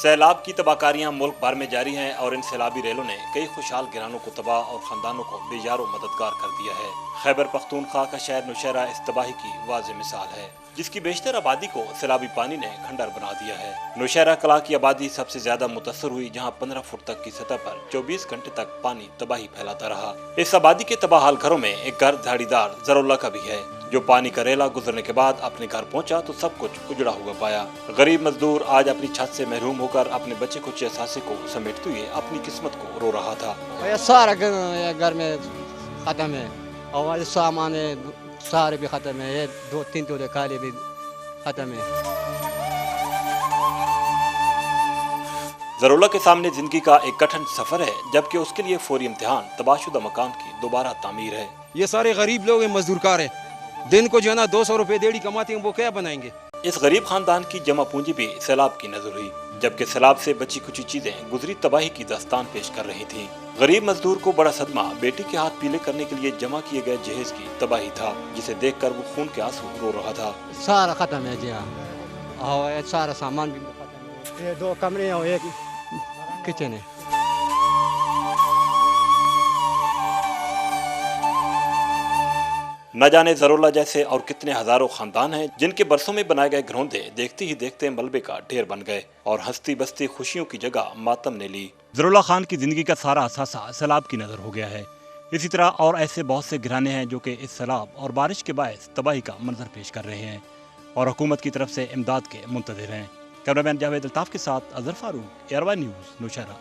सैलाब की तबाहकारियां मुल्क भर में जारी हैं और इन सैलाबी रेलों ने कई खुशहाल घरानों को तबाह और खानदानों को बेजारो मददगार कर दिया है। खैबर पख्तूनख्वा का शहर नौशहरा इस तबाही की वाज़ेह मिसाल है, जिसकी बेशतर आबादी को सैलाबी पानी ने खंडर बना दिया है। नौशहरा कला की आबादी सबसे ज्यादा मुतासर हुई, जहाँ 15 फुट तक की सतह पर 24 घंटे तक पानी तबाही फैलाता रहा। इस आबादी के तबाहाल घरों में एक घर धाड़ीदार जरोला का भी है, जो पानी का रेला गुजरने के बाद अपने घर पहुंचा तो सब कुछ उजड़ा हुआ पाया। गरीब मजदूर आज अपनी छत से महरूम होकर अपने बच्चे कुछ एहसासे को समेटते हुए अपनी किस्मत को रो रहा था। ये सारा घर में खत्म है और सामान सारे भी खत्म है, ये 2-3 तोले खाली भी खत्म है। जरोला के सामने जिंदगी का एक कठिन सफर है, जबकि उसके लिए फौरी इम्तिहान तबाहशुदा मकान की दोबारा तामीर है। ये सारे गरीब लोग हैं, मजदूरकार हैं, दिन को जो है ना 200 रुपए डेढ़ी कमाते हैं, वो क्या बनाएंगे। इस गरीब खानदान की जमा पूंजी भी सैलाब की नजर हुई, जबकि सैलाब से बची कुछ चीजें गुजरी तबाही की दास्तान पेश कर रही थी। गरीब मजदूर को बड़ा सदमा बेटी के हाथ पीले करने के लिए जमा किए गए जहेज की तबाही था, जिसे देखकर वो खून के आंसू रो रहा था। सारा खत्म है जी हाँ, और ये सारा सामान भी खत्म है। ये 2 कमरे और एक किचन है। न जाने जरोला जैसे और कितने हजारों खानदान हैं जिनके बरसों में बनाए गए घरौंदे देखते ही देखते मलबे का ढेर बन गए और हंसती बसती खुशियों की जगह मातम ने ली। जरोला खान की जिंदगी का सारा असासा सैलाब की नजर हो गया है। इसी तरह और ऐसे बहुत से घराने हैं जो कि इस सैलाब और बारिश के बायस तबाही का मंजर पेश कर रहे हैं और हुकूमत की तरफ से इमदाद के मुंतज़िर हैं। कैमरामैन जावेद अल्ताफ के साथ अजहर फारूक, ARY न्यूज़, नौशहरा।